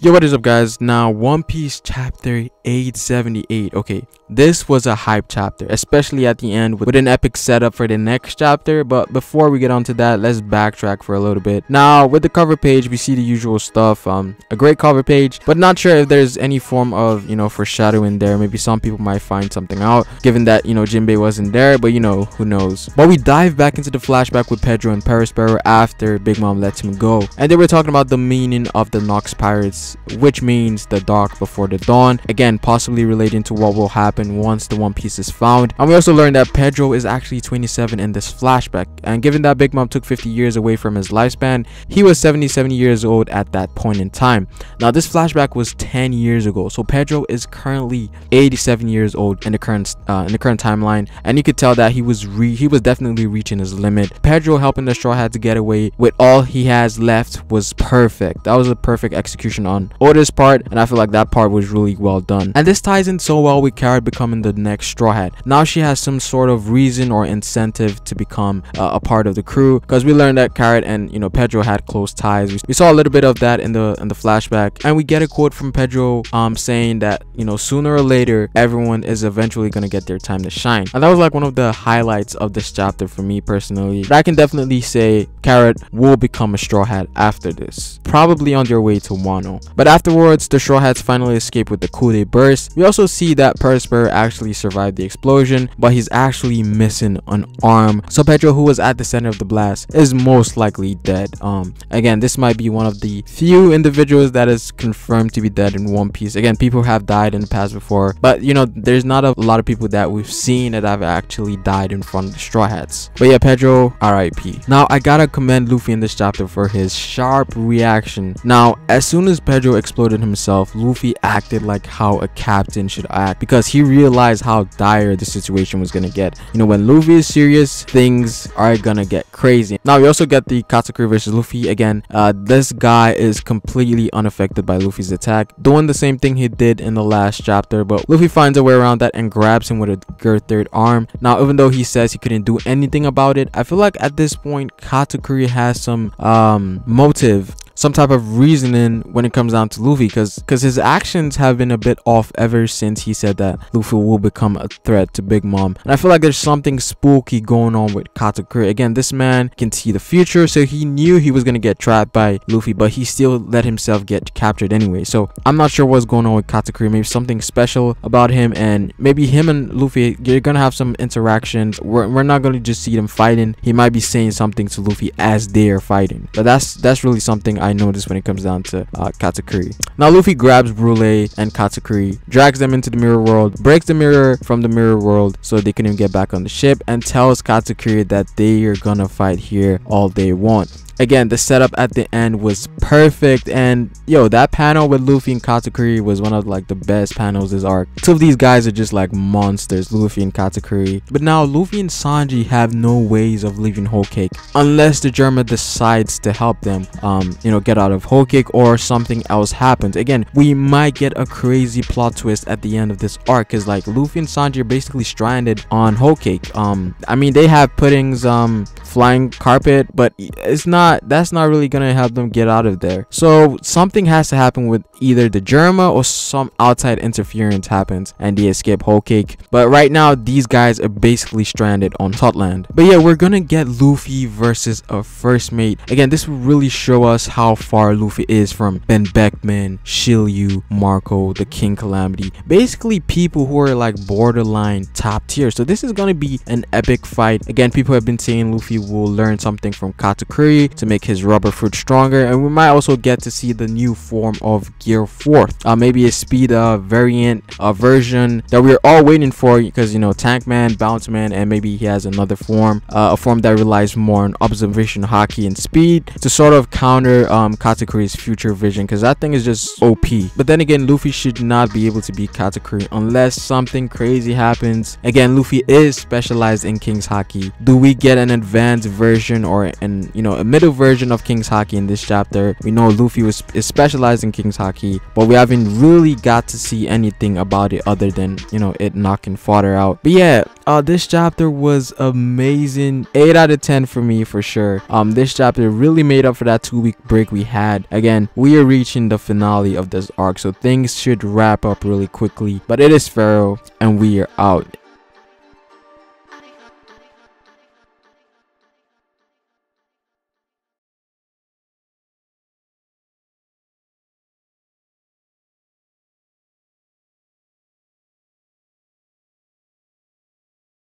Yo, what is up, guys? Now, One Piece chapter 878. Okay, this was a hype chapter, especially at the end with an epic setup for the next chapter. But before we get onto that, let's backtrack for a little bit. Now, with the cover page, we see the usual stuff. A great cover page, but not sure if there's any form of, foreshadowing there. Maybe some people might find something out, given that, Jinbei wasn't there, but who knows. But we dive back into the flashback with Pedro and Ferrospace after Big Mom lets him go, and they were talking about the meaning of the Nox Pirates, which means the dark before the dawn. Again, possibly relating to what will happen once the One Piece is found. And we also learned that Pedro is actually 27 in this flashback, and given that Big Mom took 50 years away from his lifespan, he was 77 years old at that point in time. Now, this flashback was 10 years ago, so Pedro is currently 87 years old in the current timeline, and you could tell that he was definitely reaching his limit. Pedro helping the Straw Hat to get away with all he has left was perfect. That was a perfect execution on Oda's part, and I feel like that part was really well done. And this ties in so well with Carrot becoming the next Straw Hat. Now she has some sort of reason or incentive to become a part of the crew, because we learned that Carrot and Pedro had close ties. We saw a little bit of that in the flashback, and we get a quote from Pedro saying that sooner or later everyone is eventually gonna get their time to shine. And that was like one of the highlights of this chapter for me personally. But I can definitely say Carrot will become a Straw Hat after this, probably on their way to Wano. But afterwards, the Straw Hats finally escape with the Kude burst. We also see that Ferrospace actually survived the explosion, but he's actually missing an arm. So Pedro, who was at the center of the blast, is most likely dead. Again, this might be one of the few individuals that is confirmed to be dead in One Piece. Again, people have died in the past before, but there's not a lot of people that we've seen that have actually died in front of the Straw Hats. But yeah, Pedro, RIP. Now, I gotta commend Luffy in this chapter for his sharp reaction. Now, as soon as Pedro exploded himself, Luffy acted like how a captain should act, because he realized how dire the situation was gonna get. When Luffy is serious, things are gonna get crazy. Now, we also get the Katakuri versus Luffy. Again, this guy is completely unaffected by Luffy's attack, doing the same thing he did in the last chapter, but Luffy finds a way around that and grabs him with a third arm. Now, even though he says he couldn't do anything about it, I feel like at this point Katakuri has some motive, some type of reasoning when it comes down to Luffy, because his actions have been a bit off ever since he said that Luffy will become a threat to Big Mom. And I feel like there's something spooky going on with Katakuri. Again, this man can see the future, so he knew he was gonna get trapped by Luffy, but he still let himself get captured anyway. So I'm not sure what's going on with Katakuri. Maybe something special about him, and maybe him and Luffy, you're gonna have some interactions. We're not gonna just see them fighting. He might be saying something to Luffy as they're fighting. But that's really something I noticed when it comes down to Katakuri. Now, Luffy grabs Brule and Katakuri, drags them into the mirror world, breaks the mirror from the mirror world so they can even get back on the ship, and tells Katakuri that they are gonna fight here all they want. Again, the setup at the end was perfect, and that panel with Luffy and Katakuri was one of like the best panels this arc. Two of these guys are just like monsters, Luffy and Katakuri. But now Luffy and Sanji have no ways of leaving Whole Cake unless the Germa decides to help them get out of Whole Cake, or something else happens. Again, we might get a crazy plot twist at the end of this arc, because like Luffy and Sanji are basically stranded on Whole Cake. I mean, they have Pudding's flying carpet, but that's not really gonna help them get out of there. So something has to happen with either the Germa or some outside interference happens and they escape Whole Cake. But right now these guys are basically stranded on Totland. But yeah, we're gonna get Luffy versus a first mate. Again, this will really show us how far Luffy is from Ben Beckman, Shiryu, Marco, the King Calamity, basically people who are like borderline top tier. So this is gonna be an epic fight. Again, people have been saying Luffy will learn something from Katakuri to make his rubber fruit stronger, and we might also get to see the new form of Gear 4th, maybe a speed variant version that we're all waiting for, because Tank Man, Bounce Man, and maybe he has another form, a form that relies more on observation, hockey, and speed to sort of counter Katakuri's future vision, because that thing is just OP. But then again, Luffy should not be able to beat Katakuri unless something crazy happens. Again, Luffy is specialized in King's Haki. Do we get an advanced version or a mid middle version of King's Haki in this chapter. We know Luffy is specialized in King's Haki, but we haven't really got to see anything about it other than, you know, it knocking fodder out. But yeah, this chapter was amazing. 8 out of 10 for me for sure. This chapter really made up for that 2-week break we had. Again, we are reaching the finale of this arc, so things should wrap up really quickly. But it is Pharaoh, and we are out.